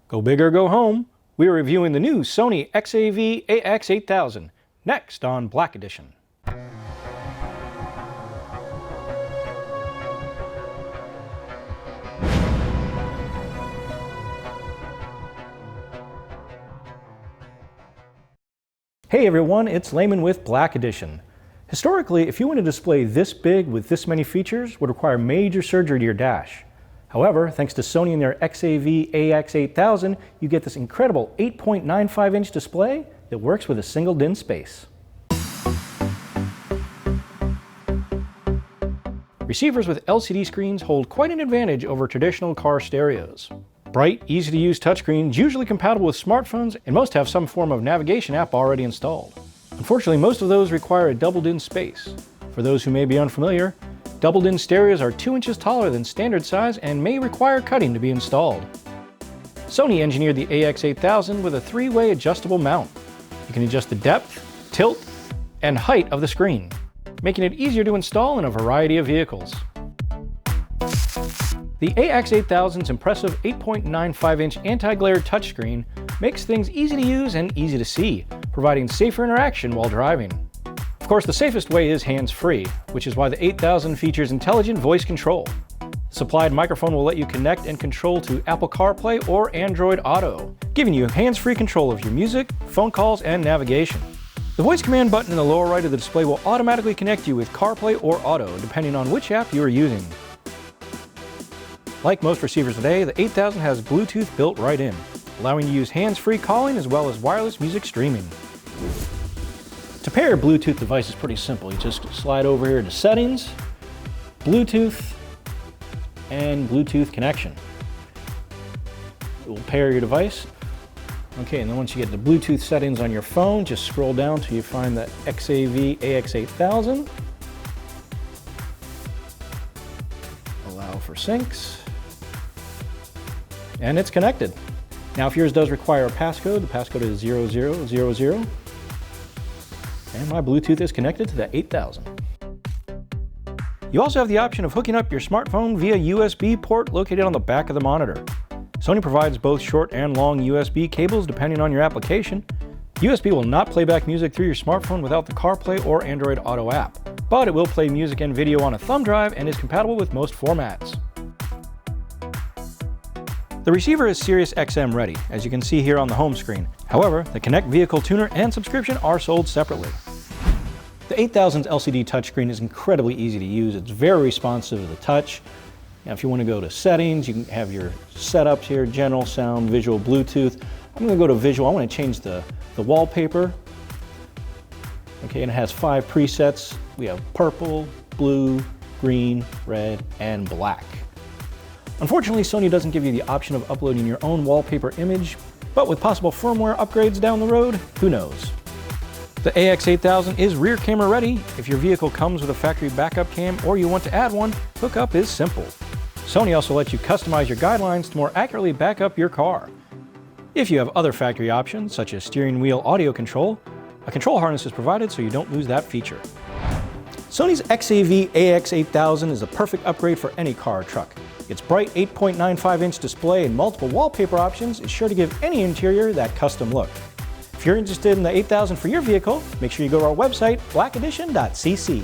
Go big or go home. We are reviewing the new Sony XAV-AX8000, next on Black Edition. Hey everyone, it's Layman with Black Edition. Historically, if you want a display this big with this many features, would require major surgery to your dash. However, thanks to Sony and their XAV-AX8000, you get this incredible 8.95-inch display that works with a single DIN space. Receivers with LCD screens hold quite an advantage over traditional car stereos. Bright, easy-to-use touchscreens, usually compatible with smartphones, and most have some form of navigation app already installed. Unfortunately, most of those require a double DIN space. For those who may be unfamiliar, double DIN stereos are 2 inches taller than standard size and may require cutting to be installed. Sony engineered the AX8000 with a 3-way adjustable mount. You can adjust the depth, tilt, and height of the screen, making it easier to install in a variety of vehicles. The AX8000's impressive 8.95-inch anti-glare touchscreen makes things easy to use and easy to see, providing safer interaction while driving. Of course, the safest way is hands-free, which is why the 8000 features intelligent voice control. The supplied microphone will let you connect and control to Apple CarPlay or Android Auto, giving you hands-free control of your music, phone calls, and navigation. The voice command button in the lower right of the display will automatically connect you with CarPlay or Auto, depending on which app you are using. Like most receivers today, the 8000 has Bluetooth built right in, allowing you to use hands-free calling as well as wireless music streaming. To pair your Bluetooth device is pretty simple. You just slide over here to Settings, Bluetooth, and Bluetooth connection. It will pair your device. Okay, and then once you get the Bluetooth settings on your phone, just scroll down till you find the XAV-AX8000. Allow for syncs. And it's connected. Now, if yours does require a passcode, the passcode is 0000. And my Bluetooth is connected to the 8000. You also have the option of hooking up your smartphone via USB port located on the back of the monitor. Sony provides both short and long USB cables depending on your application. USB will not play back music through your smartphone without the CarPlay or Android Auto app, but it will play music and video on a thumb drive and is compatible with most formats. The receiver is Sirius XM ready, as you can see here on the home screen. However, the Connect Vehicle Tuner and subscription are sold separately. The 8000's LCD touchscreen is incredibly easy to use. It's very responsive to the touch. Now, if you want to go to Settings, you can have your setups here, General, Sound, Visual, Bluetooth. I'm going to go to Visual. I want to change the wallpaper. Okay, and it has 5 presets. We have purple, blue, green, red, and black. Unfortunately, Sony doesn't give you the option of uploading your own wallpaper image, but with possible firmware upgrades down the road, who knows? The AX8000 is rear camera ready. If your vehicle comes with a factory backup cam or you want to add one, hookup is simple. Sony also lets you customize your guidelines to more accurately back up your car. If you have other factory options, such as steering wheel audio control, a control harness is provided so you don't lose that feature. Sony's XAV-AX8000 is a perfect upgrade for any car or truck. Its bright 8.95-inch display and multiple wallpaper options is sure to give any interior that custom look. If you're interested in the 8000 for your vehicle, make sure you go to our website, blackedition.cc.